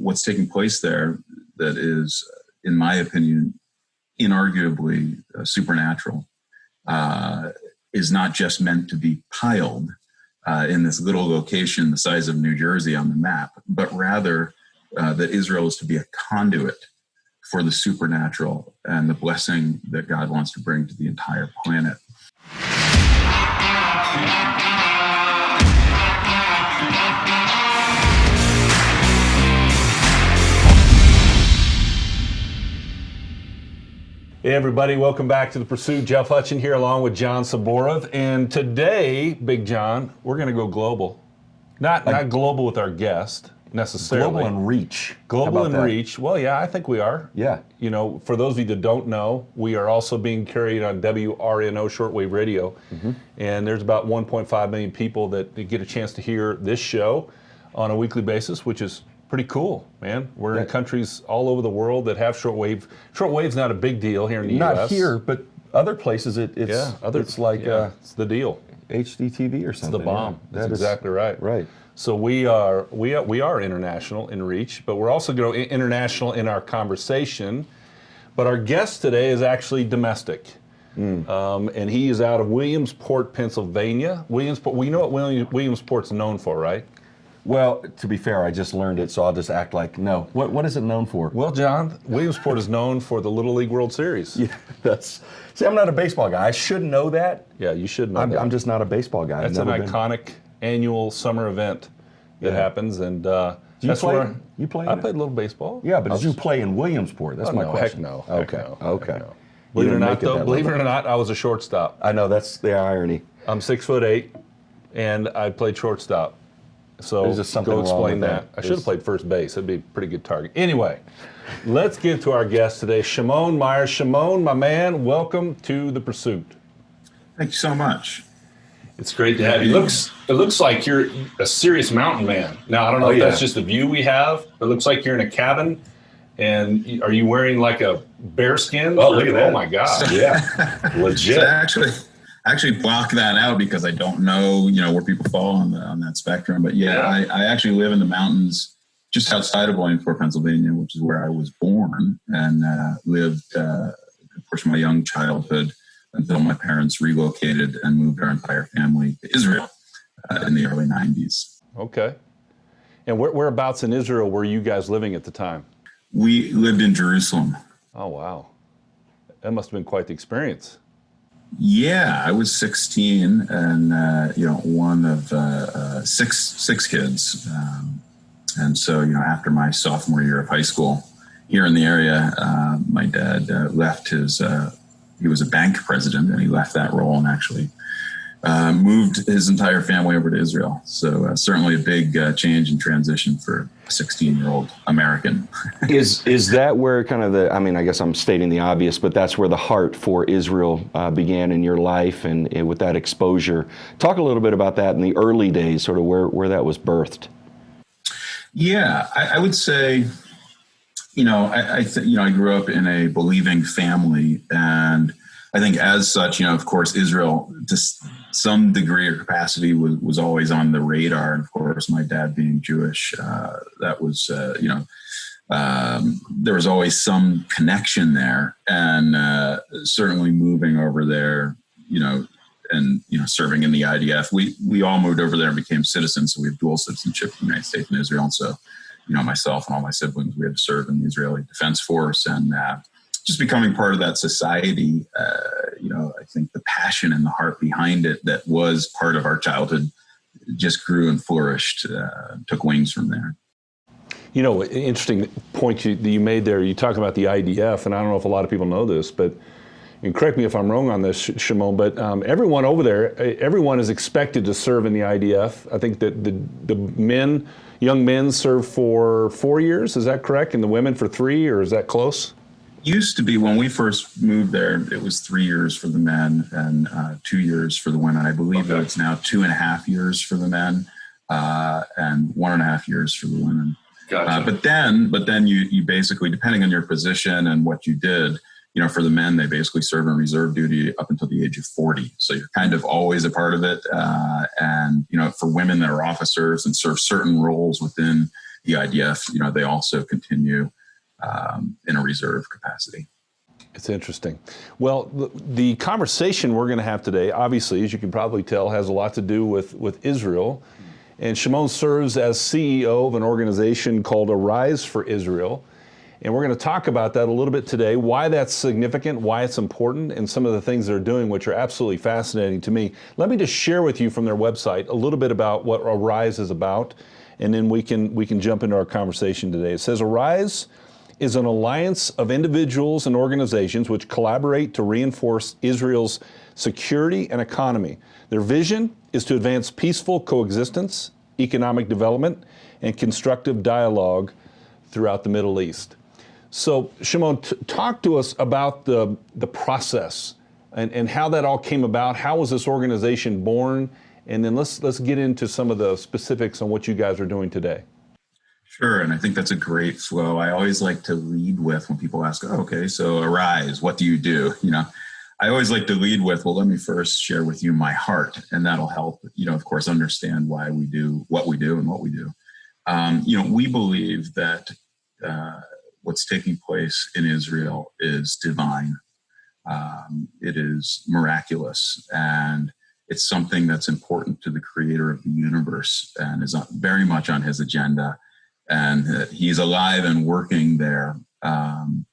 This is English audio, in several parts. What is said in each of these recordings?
what's taking place there that is, in my opinion, inarguably supernatural, is not just meant to be piled in this little location the size of New Jersey on the map, but rather that Israel is to be a conduit for the supernatural and the blessing that God wants to bring to the entire planet. Hey everybody, welcome back to The Pursuit. Jeff Hutchin here along with John Saborov. And today, Big John, we're going to go global. Not global with our guest necessarily. Global in reach. Global in reach. Well, yeah, I think we are. Yeah. You know, for those of you that don't know, we are also being carried on WRNO shortwave radio. Mm-hmm. And there's about 1.5 million people that get a chance to hear this show on a weekly basis, which is pretty cool, man. We're in countries all over the world that have shortwave. Shortwave's not a big deal here in the U.S. Not here, but other places it's it's like it's the deal. HDTV or something. It's the bomb. Yeah. That's exactly right. Right. So we are international in reach, but we're also going to international in our conversation. But our guest today is actually domestic. And he is out of Williamsport, Pennsylvania. Williamsport. We know what Williamsport's known for, right? Well, to be fair, I just learned it, so I'll just act like no. What is it known for? Well, John, Williamsport is known for the Little League World Series. Yeah, see, I'm not a baseball guy. I should know that. Yeah, you should know that. I'm just not a baseball guy. That's an iconic annual summer event that happens, and that's where you play. I played a little baseball. Yeah, but did you play in Williamsport? That's my question. Heck no. Okay. Heck no. Okay. Heck no. Believe it or not, I was a shortstop. I know, that's the irony. I'm 6'8", and I played shortstop. So go explain that. I should have played first base. That'd be a pretty good target. Anyway, let's get to our guest today, Shimon Myers. Shimon, my man, welcome to The Pursuit. Thank you so much. It's great to have you. It looks like you're a serious mountain man. Now, I don't know if that's just the view we have. It looks like you're in a cabin. And are you wearing like a bear skin? Oh, look at that. Oh, my God. Yeah. Legit. So actually block that out because I don't know, where people fall on that spectrum. But I actually live in the mountains just outside of Williamsport, Pennsylvania, which is where I was born and lived a portion of my young childhood until my parents relocated and moved our entire family to Israel in the early 90s. Okay. And whereabouts in Israel were you guys living at the time? We lived in Jerusalem. Oh, wow. That must have been quite the experience. Yeah, I was 16 and, one of six kids. And so, after my sophomore year of high school here in the area, my dad left he was a bank president and he left that role and actually moved his entire family over to Israel. So certainly a big change and transition for a 16-year-old American. Is that where kind of I guess I'm stating the obvious, but that's where the heart for Israel began in your life and with that exposure. Talk a little bit about that in the early days, sort of where that was birthed. Yeah, I would say, I grew up in a believing family, and I think as such, of course, Israel, to some degree or capacity, was always on the radar. And of course, my dad being Jewish, that was, there was always some connection there. And certainly moving over there, and serving in the IDF, we all moved over there and became citizens. So we have dual citizenship in the United States and Israel. And so, myself and all my siblings, we had to serve in the Israeli Defense Force, and just becoming part of that society, I think the passion and the heart behind it that was part of our childhood just grew and flourished, took wings from there. Interesting point that you made there. You talk about the IDF, and I don't know if a lot of people know this, but, and correct me if I'm wrong on this, Shimon, but everyone over there, everyone is expected to serve in the IDF. I think that the young men serve for 4 years, is that correct? And the women for 3, or is that close? Used to be, when we first moved there, it was 3 years for the men and 2 years for the women. I believe that it's now 2.5 years for the men and 1.5 years for the women. Gotcha. But then you basically, depending on your position and what you did, for the men, they basically serve in reserve duty up until the age of 40. So you're kind of always a part of it. And for women that are officers and serve certain roles within the IDF, they also continue in a reserve capacity. It's interesting. Well, the conversation we're going to have today, obviously, as you can probably tell, has a lot to do with Israel. And Shimon serves as CEO of an organization called Arise for Israel. And we're going to talk about that a little bit today, why that's significant, why it's important, and some of the things they're doing, which are absolutely fascinating to me. Let me just share with you from their website a little bit about what Arise is about, and then we can jump into our conversation today. It says, Arise is an alliance of individuals and organizations which collaborate to reinforce Israel's security and economy. Their vision is to advance peaceful coexistence, economic development, and constructive dialogue throughout the Middle East. So, Shimon, talk to us about the process and how that all came about. How was this organization born? And then let's get into some of the specifics on what you guys are doing today. Sure, and I think that's a great flow. I always like to lead with when people ask, okay, so Arise, what do you do? I always like to lead with, well, let me first share with you my heart, and that'll help, of course, understand why we do what we do and what we do. We believe that what's taking place in Israel is divine. It is miraculous, and it's something that's important to the creator of the universe and is very much on his agenda. And he's alive and working there. And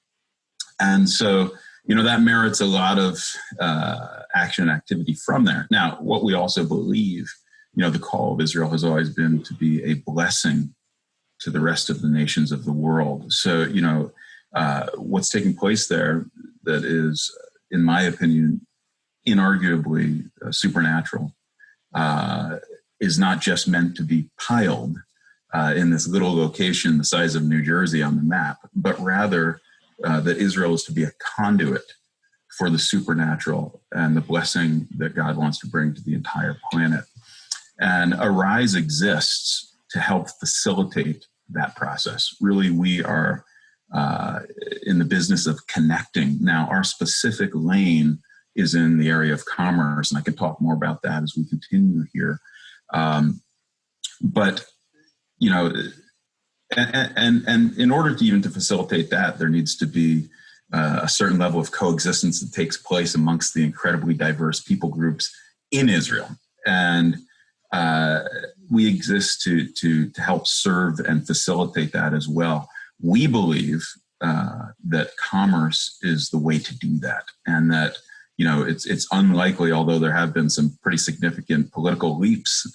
so, that merits a lot of action and activity from there. Now, what we also believe, the call of Israel has always been to be a blessing to the rest of the nations of the world. So, what's taking place there that is, in my opinion, inarguably supernatural, is not just meant to be piled in this little location the size of New Jersey on the map, but rather that Israel is to be a conduit for the supernatural and the blessing that God wants to bring to the entire planet. And Arise exists to help facilitate that process. Really, we are in the business of connecting. Now, our specific lane is in the area of commerce, and I can talk more about that as we continue here. But and in order to even to facilitate that, there needs to be a certain level of coexistence that takes place amongst the incredibly diverse people groups in Israel. And we exist to help serve and facilitate that as well. We believe that commerce is the way to do that, and that it's unlikely, although there have been some pretty significant political leaps,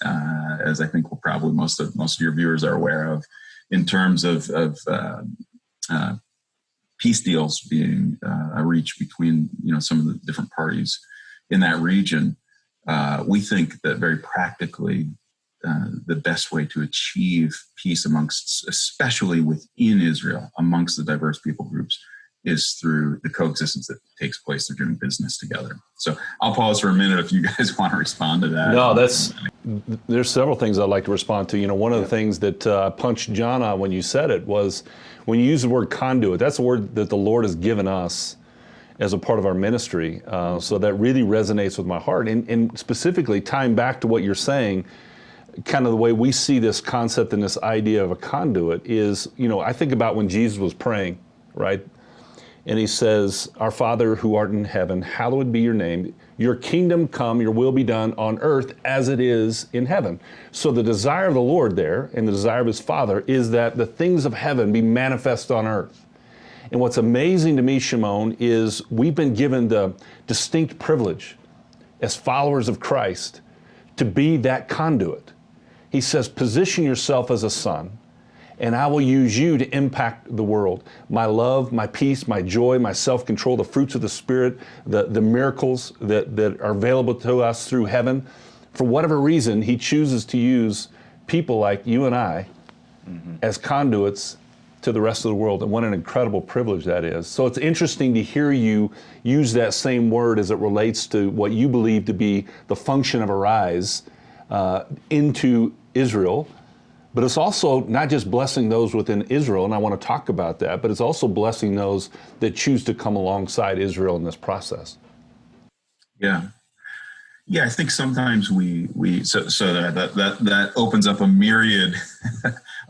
as I think probably most of your viewers are aware of, in terms of peace deals being reached between some of the different parties in that region. We think that very practically, the best way to achieve peace especially within Israel, amongst the diverse people groups, is through the coexistence that takes place through doing business together. So I'll pause for a minute if you guys want to respond to that. No, there's several things I'd like to respond to. One of the things that punched John on when you said it was when you use the word conduit. That's a word that the Lord has given us as a part of our ministry. So that really resonates with my heart. And specifically tying back to what you're saying, kind of the way we see this concept and this idea of a conduit is, I think about when Jesus was praying, right? And he says, Our Father who art in heaven, hallowed be your name. Your kingdom come, your will be done on earth as it is in heaven. So the desire of the Lord there and the desire of his Father is that the things of heaven be manifest on earth. And what's amazing to me, Shimon, is we've been given the distinct privilege as followers of Christ to be that conduit. He says, position yourself as a son, and I will use you to impact the world. My love, my peace, my joy, my self-control, the fruits of the Spirit, the miracles that are available to us through heaven. For whatever reason, he chooses to use people like you and I as conduits to the rest of the world. And what an incredible privilege that is. So it's interesting to hear you use that same word as it relates to what you believe to be the function of Arise into Israel. But it's also not just blessing those within Israel, and I want to talk about that, but it's also blessing those that choose to come alongside Israel in this process. Yeah. Yeah, I think sometimes we so that opens up a myriad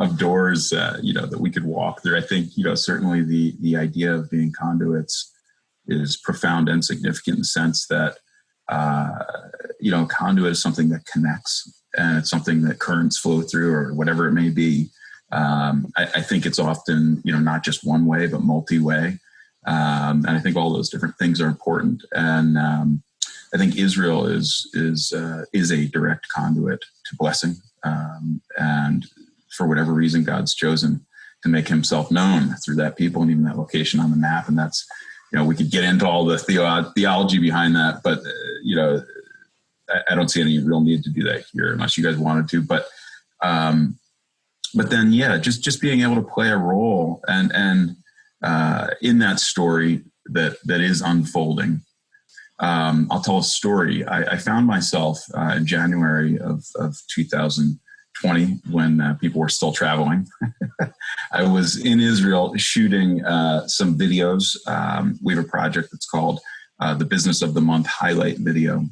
of doors, that we could walk through. I think, certainly the idea of being conduits is profound and significant in the sense that, conduit is something that connects, and it's something that currents flow through, or whatever it may be. I think it's often, not just one way, but multi-way. And I think all those different things are important. And I think Israel is a direct conduit to blessing. And for whatever reason, God's chosen to make himself known through that people and even that location on the map. And that's, we could get into all the theology behind that, but, I don't see any real need to do that here unless you guys wanted to. But then, just being able to play a role and in that story that is unfolding. I'll tell a story. I found myself in January of 2020 when people were still traveling. I was in Israel shooting some videos. We have a project that's called the Business of the Month Highlight Video.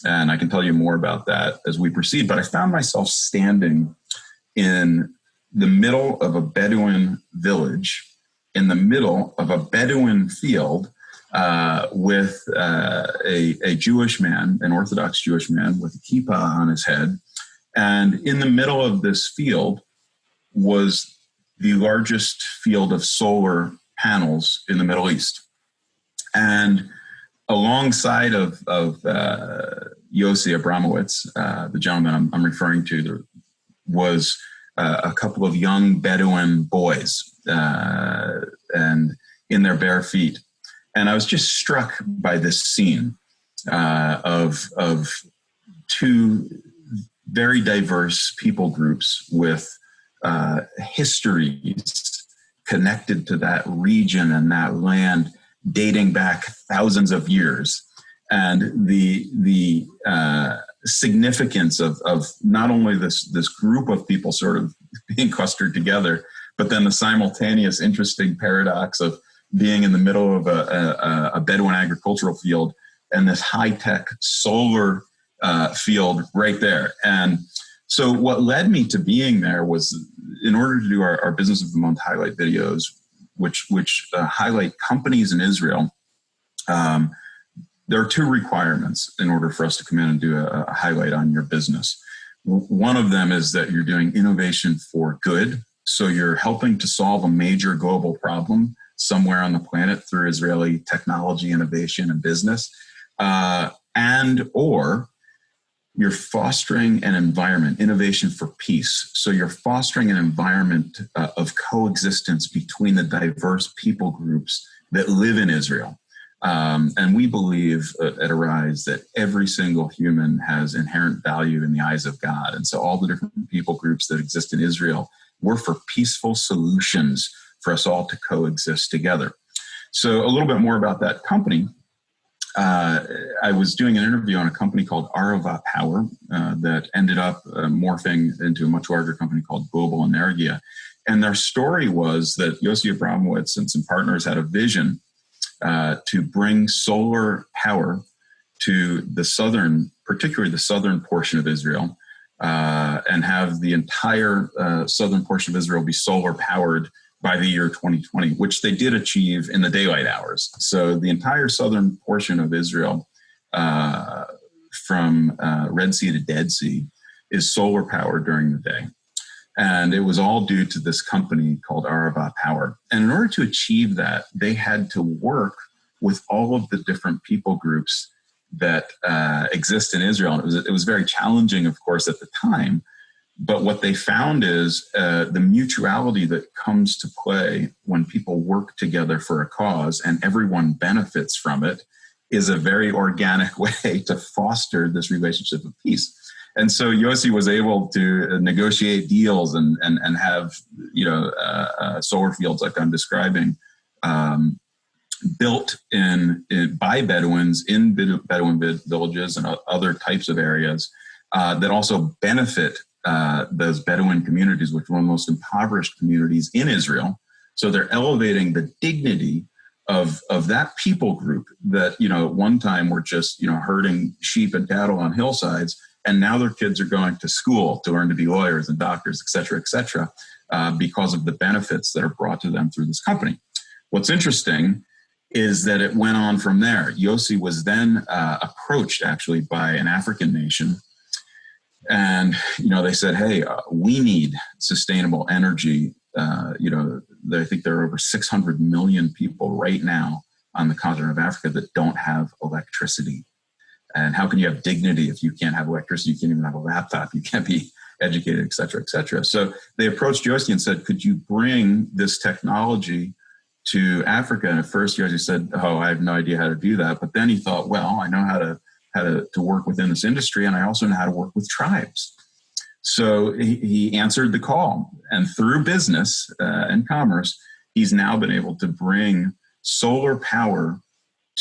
And I can tell you more about that as we proceed. But I found myself standing in the middle of a Bedouin village, in the middle of a Bedouin field, with a Jewish man, an Orthodox Jewish man with a kippah on his head. And in the middle of this field was the largest field of solar panels in the Middle East. And alongside of Yossi Abramowitz, the gentleman I'm referring to, there was a couple of young Bedouin boys and in their bare feet. And I was just struck by this scene of two very diverse people groups with histories connected to that region and that land dating back thousands of years. And the significance of not only this group of people sort of being clustered together, but then the simultaneous interesting paradox of being in the middle of a Bedouin agricultural field and this high-tech solar field right there. And so what led me to being there was, in order to do our Business of the Month highlight videos, which highlight companies in Israel, there are two requirements in order for us to come in and do a highlight on your business. One of them is that you're doing innovation for good. So you're helping to solve a major global problem somewhere on the planet through Israeli technology, innovation, and business. And or you're fostering an environment, innovation for peace. So you're fostering an environment of coexistence between the diverse people groups that live in Israel. And we believe at Arise that every single human has inherent value in the eyes of God. And so all the different people groups that exist in Israel, we're for peaceful solutions for us all to coexist together. So a little bit more about that company. I was doing an interview on a company called Arava Power that ended up morphing into a much larger company called Global Energia. And their story was that Yossi Abramowitz and some partners had a vision to bring solar power to the southern, particularly the southern portion of Israel, and have the entire southern portion of Israel be solar powered by the year 2020, which they did achieve in the daylight hours. So the entire southern portion of Israel, from Red Sea to Dead Sea, is solar powered during the day. And it was all due to this company called Arava Power. And in order to achieve that, they had to work with all of the different people groups that exist in Israel. And it was very challenging, of course, at the time. But what they found is the mutuality that comes to play when people work together for a cause and everyone benefits from it is a very organic way to foster this relationship of peace. And so Yossi was able to negotiate deals and have solar fields like I'm describing built by Bedouins in Bedouin villages and other types of areas that also benefit those Bedouin communities, which are one of the most impoverished communities in Israel. So they're elevating the dignity of that people group that at one time were just herding sheep and cattle on hillsides. And now their kids are going to school to learn to be lawyers and doctors, et cetera, because of the benefits that are brought to them through this company. What's interesting is that it went on from there. Yossi was then approached actually by an African nation. And, they said, hey, we need sustainable energy. I think there are over 600 million people right now on the continent of Africa that don't have electricity. And how can you have dignity if you can't have electricity? You can't even have a laptop. You can't be educated, et cetera, et cetera. So they approached Yossi and said, could you bring this technology to Africa? And at first Yossi said, oh, I have no idea how to do that. But then he thought, well, I know how to work within this industry, and I also know how to work with tribes. So he answered the call, and through business and commerce, he's now been able to bring solar power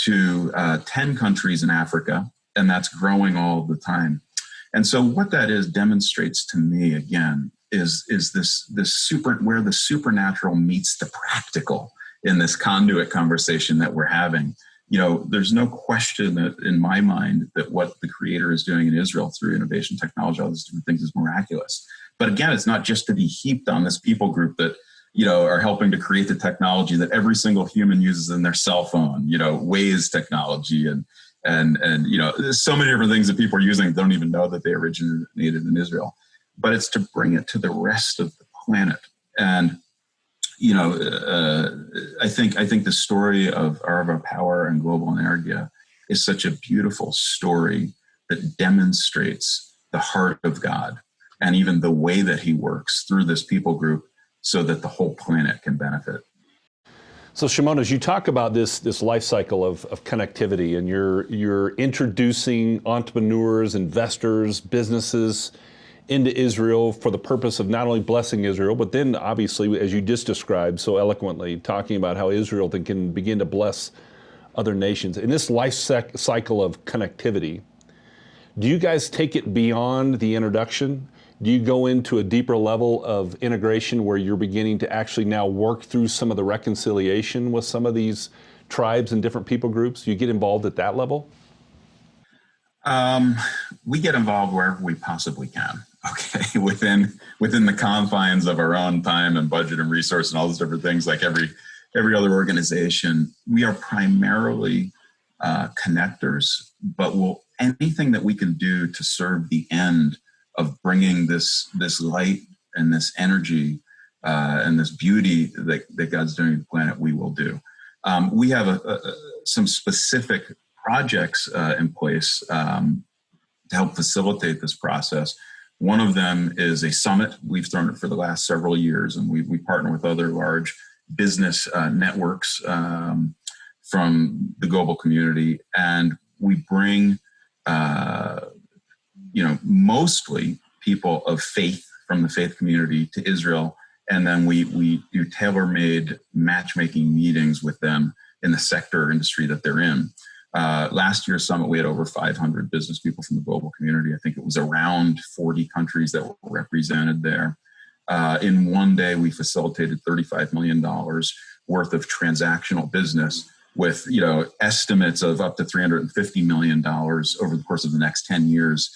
to 10 countries in Africa, and that's growing all the time. And so what that demonstrates to me again is this where the supernatural meets the practical in this conduit conversation that we're having. There's no question that in my mind that what the Creator is doing in Israel through innovation, technology, all these different things is miraculous. But again, it's not just to be heaped on this people group that, are helping to create the technology that every single human uses in their cell phone, Waze technology and there's so many different things that people are using that don't even know that they originated in Israel. But it's to bring it to the rest of the planet. And I think the story of Arava Power and Global Energia is such a beautiful story that demonstrates the heart of God and even the way that he works through this people group so that the whole planet can benefit. So Shimon, as you talk about this life cycle of connectivity, and you're introducing entrepreneurs, investors, businesses into Israel for the purpose of not only blessing Israel, but then obviously, as you just described so eloquently, talking about how Israel can begin to bless other nations. In this life cycle of connectivity, do you guys take it beyond the introduction? Do you go into a deeper level of integration where you're beginning to actually now work through some of the reconciliation with some of these tribes and different people groups? Do you get involved at that level? We get involved wherever we possibly can. Okay, within the confines of our own time and budget and resource and all those different things, like every other organization, we are primarily connectors. But anything that we can do to serve the end of bringing this light and this energy and this beauty that God's doing to the planet, we will do. We have some specific projects in place to help facilitate this process. One of them is a summit. We've thrown it for the last several years, and we partner with other large business networks from the global community, and we bring mostly people of faith from the faith community to Israel, and then we do tailor-made matchmaking meetings with them in the sector or industry that they're in. Last year's summit, we had over 500 business people from the global community. I think it was around 40 countries that were represented there. In one day, we facilitated $35 million worth of transactional business with, estimates of up to $350 million over the course of the next 10 years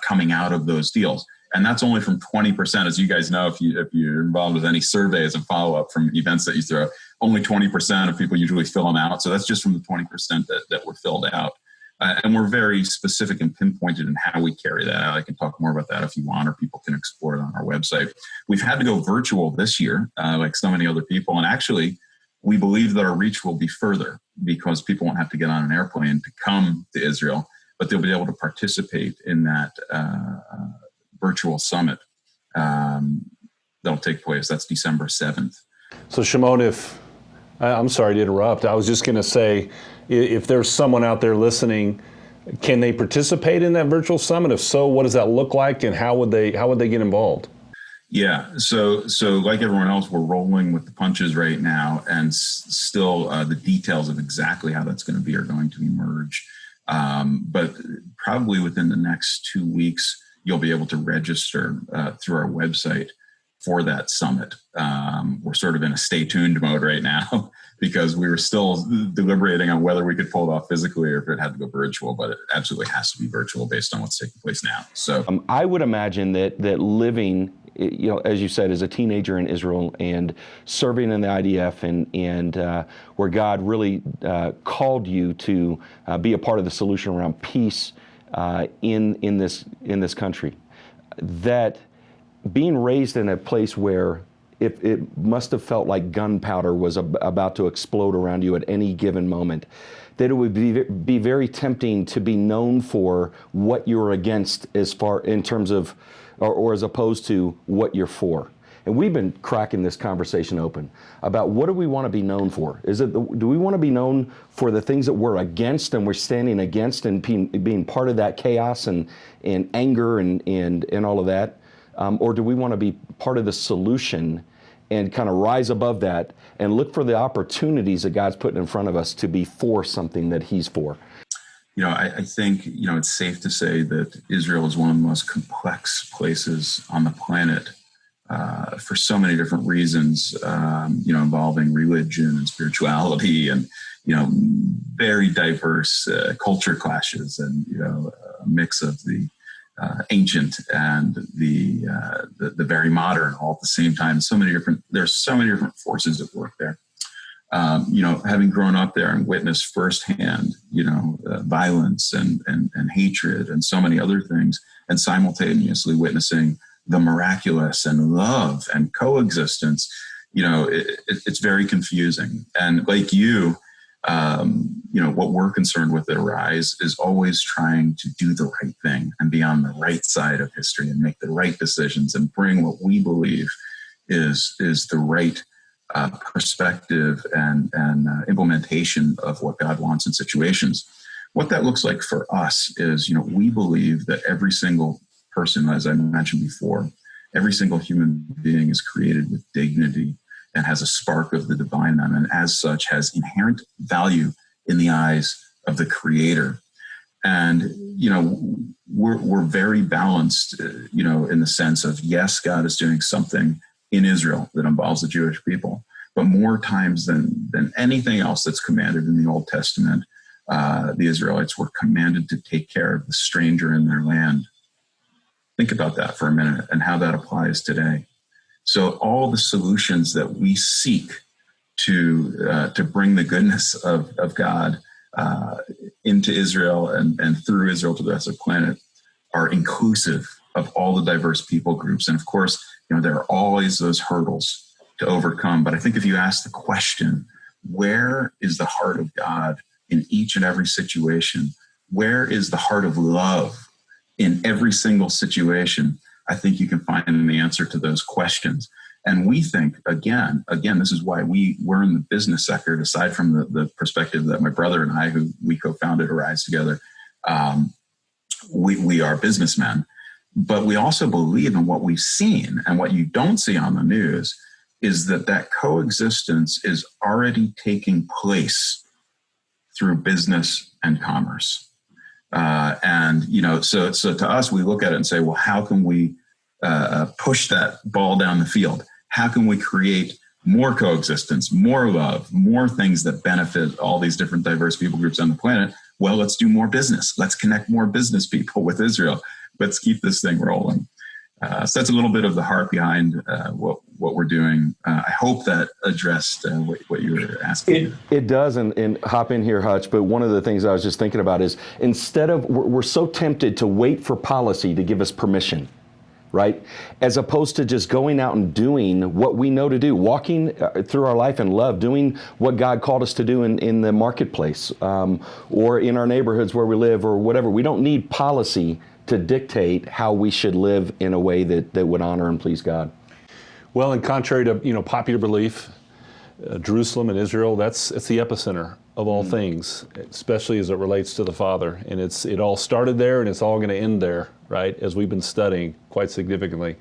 coming out of those deals. And that's only from 20%. As you guys know, if you're involved with any surveys and follow-up from events that you throw, only 20% of people usually fill them out. So that's just from the 20% that were filled out. And we're very specific and pinpointed in how we carry that out. I can talk more about that if you want, or people can explore it on our website. We've had to go virtual this year, like so many other people. And actually, we believe that our reach will be further because people won't have to get on an airplane to come to Israel, but they'll be able to participate in that virtual summit that'll take place. That's December 7th. So Shimon, I'm sorry to interrupt. I was just going to say, if there's someone out there listening, can they participate in that virtual summit? If so, what does that look like, and how would they get involved? Yeah, so like everyone else, we're rolling with the punches right now, and still the details of exactly how that's going to be are going to emerge. But probably within the next 2 weeks, you'll be able to register through our website for that summit. We're sort of in a stay tuned mode right now because we were still deliberating on whether we could pull it off physically or if it had to go virtual, but it absolutely has to be virtual based on what's taking place now. So I would imagine that living as you said, as a teenager in Israel and serving in the IDF, and where God really called you to be a part of the solution around peace in this country. That being raised in a place where it must have felt like gunpowder was about to explode around you at any given moment, that it would be very tempting to be known for what you're against as far in terms of, or as opposed to what you're for. And we've been cracking this conversation open about what do we want to be known for? Do we want to be known for the things that we're against and we're standing against and being part of that chaos and anger and all of that? Or do we want to be part of the solution and kind of rise above that and look for the opportunities that God's putting in front of us to be for something that He's for? I think, it's safe to say that Israel is one of the most complex places on the planet for so many different reasons, involving religion and spirituality and, very diverse culture clashes and, a mix of the ancient and the very modern all at the same time. There's so many different forces at work there. Having grown up there and witnessed firsthand, violence and hatred and so many other things, and simultaneously witnessing the miraculous and love and coexistence, it's very confusing. And like you, what we're concerned with at Arise is always trying to do the right thing and be on the right side of history and make the right decisions and bring what we believe is the right perspective and implementation of what God wants in situations. What that looks like for us is, we believe that every single person, as I mentioned before, every single human being is created with dignity and has a spark of the divine in them, and as such has inherent value in the eyes of the Creator. And, we're very balanced, in the sense of, yes, God is doing something in Israel that involves the Jewish people, but more times than anything else that's commanded in the Old Testament, the Israelites were commanded to take care of the stranger in their land. Think about that for a minute and how that applies today. So all the solutions that we seek to bring the goodness of God into Israel and through Israel to the rest of the planet are inclusive of all the diverse people groups. And of course, there are always those hurdles to overcome. But I think if you ask the question, where is the heart of God in each and every situation? Where is the heart of love in every single situation? I think you can find the answer to those questions. And we think, again, this is why we're in the business sector, aside from the perspective that my brother and I, who we co-founded Arise together, we are businessmen. But we also believe in what we've seen, and what you don't see on the news is that coexistence is already taking place through business and commerce. So to us, we look at it and say, well, how can we push that ball down the field? How can we create more coexistence, more love, more things that benefit all these different diverse people groups on the planet? Well, let's do more business. Let's connect more business people with Israel. Let's keep this thing rolling. So that's a little bit of the heart behind what we're doing. I hope that addressed what you were asking. It does, and hop in here, Hutch, but one of the things I was just thinking about is instead of, we're so tempted to wait for policy to give us permission, right? As opposed to just going out and doing what we know to do, walking through our life in love, doing what God called us to do in the marketplace or in our neighborhoods where we live or whatever. We don't need policy to dictate how we should live in a way that would honor and please God. Well, and contrary to popular belief, Jerusalem and Israel, it's the epicenter of all things, especially as it relates to the Father. And it all started there, and it's all going to end there, right? As we've been studying quite significantly,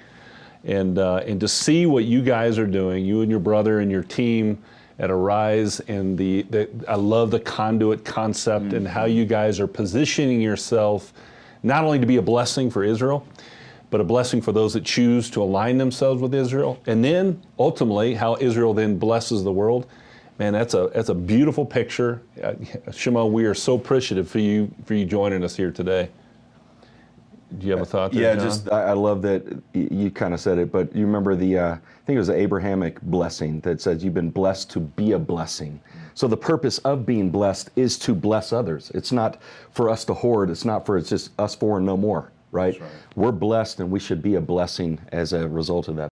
and to see what you guys are doing, you and your brother and your team at Arise, and I love the Conduit concept and how you guys are positioning yourself not only to be a blessing for Israel, but a blessing for those that choose to align themselves with Israel, and then ultimately how Israel then blesses the world. Man, that's a beautiful picture. Shimon, we are so appreciative for you joining us here today. Do you have a thought there, Yeah, John? just I love that you kind of said it, but you remember I think it was the Abrahamic blessing that says you've been blessed to be a blessing. So the purpose of being blessed is to bless others. It's not for us to hoard. It's not for it's just us four and no more, right? We're blessed and we should be a blessing as a result of that.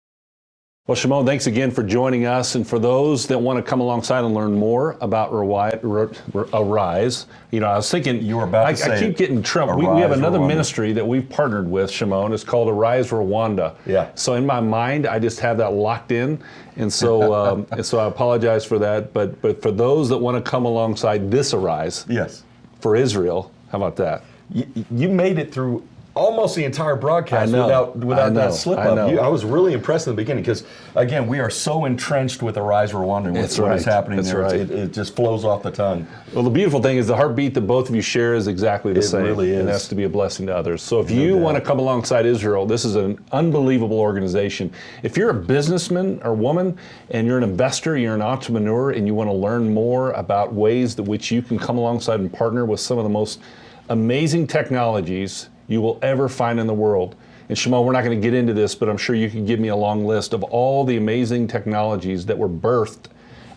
Well, Shimon, thanks again for joining us. And for those that want to come alongside and learn more about Arise, I was thinking, You were about to say I keep getting in trouble. We have another ministry that we've partnered with, Shimon. It's called Arise Rwanda. Yeah. So in my mind, I just have that locked in. And so so I apologize for that. But for those that want to come alongside this Arise Yes. for Israel, how about that? You made it through almost the entire broadcast without that slip up. I was really impressed in the beginning because, again, we are so entrenched with Arise Rwanda and what is happening there. It just flows off the tongue. Well, the beautiful thing is the heartbeat that both of you share is exactly the same. It really is. And that's to be a blessing to others. So if you want to come alongside Israel, this is an unbelievable organization. If you're a businessman or woman and you're an investor, you're an entrepreneur, and you want to learn more about ways that which you can come alongside and partner with some of the most amazing technologies you will ever find in the world. And Shimon, we're not going to get into this, but I'm sure you can give me a long list of all the amazing technologies that were birthed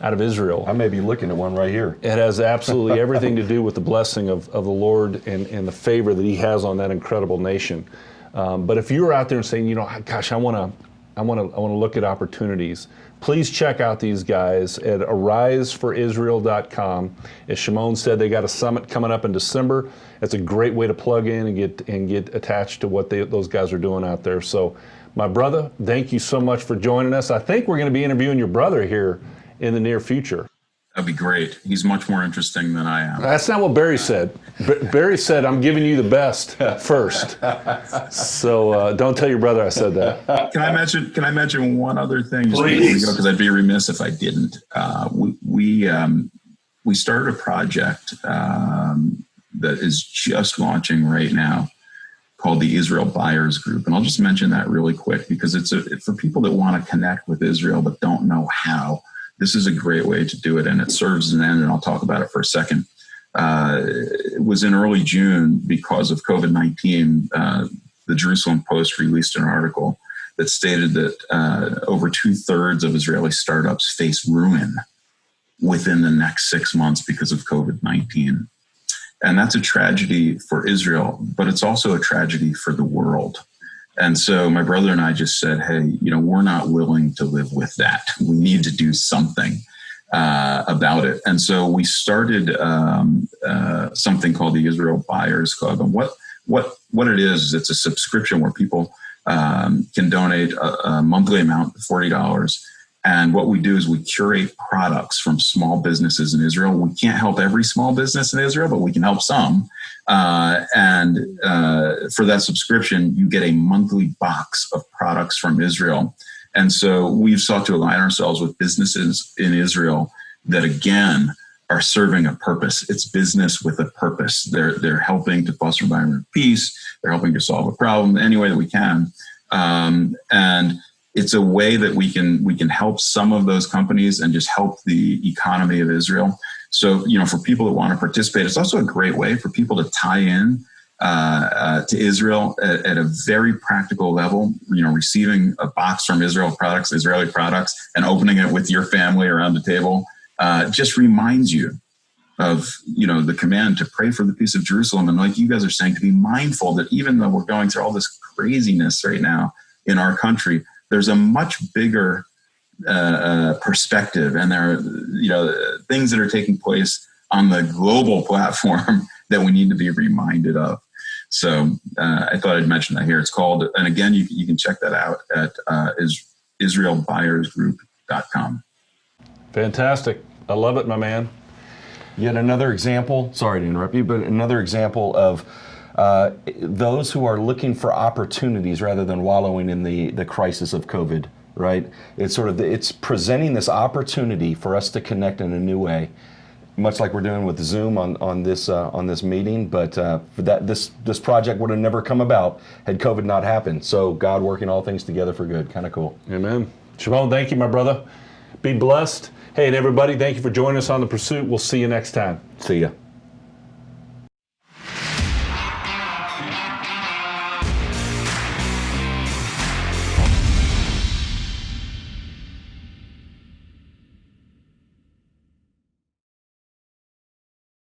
out of Israel. I may be looking at one right here. It has absolutely everything to do with the blessing of the Lord and the favor that He has on that incredible nation. But if you're out there and saying, gosh, I want to look at opportunities, please check out these guys at ariseforisrael.com. As Shimon said, they got a summit coming up in December. That's a great way to plug in and get attached to what those guys are doing out there. So, my brother, thank you so much for joining us. I think we're going to be interviewing your brother here in the near future. That'd be great. He's much more interesting than I am. That's not what Barry said. Barry said, I'm giving you the best first. So don't tell your brother I said that. Can I mention one other thing? Please. Because I'd be remiss if I didn't. We started a project that is just launching right now called the Israel Buyers Group. And I'll just mention that really quick because it's for people that want to connect with Israel but don't know how. This is a great way to do it, and it serves an end, and I'll talk about it for a second. It was in early June because of COVID-19. The Jerusalem Post released an article that stated that over 2/3 of Israeli startups face ruin within the next 6 months because of COVID-19. And that's a tragedy for Israel, but it's also a tragedy for the world. And so my brother and I just said, hey, we're not willing to live with that. We need to do something about it. And so we started something called the Israel Buyers Club. And what it is it's a subscription where people can donate a monthly amount of $40. And what we do is we curate products from small businesses in Israel. We can't help every small business in Israel, but we can help some. And for that subscription, you get a monthly box of products from Israel. And so we've sought to align ourselves with businesses in Israel that, again, are serving a purpose. It's business with a purpose. They're helping to foster environmental peace. They're helping to solve a problem any way that we can. And it's a way that we can help some of those companies and just help the economy of Israel. So, for people that want to participate, it's also a great way for people to tie in to Israel at a very practical level. Receiving a box from Israeli products, and opening it with your family around the table just reminds you of the command to pray for the peace of Jerusalem, and like you guys are saying, to be mindful that even though we're going through all this craziness right now in our country, there's a much bigger perspective, and there are things that are taking place on the global platform that we need to be reminded of. So I thought I'd mention that here. It's called, and again, you can check that out at israelbuyersgroup.com. Fantastic. I love it, my man. Yet another example, sorry to interrupt you, but another example of those who are looking for opportunities rather than wallowing in the crisis of COVID, right? It's presenting this opportunity for us to connect in a new way, much like we're doing with Zoom on this meeting. But this project would have never come about had COVID not happened. So God working all things together for good. Kind of cool. Amen. Shimon, thank you, my brother. Be blessed. Hey, and everybody, thank you for joining us on The Pursuit. We'll see you next time. See ya.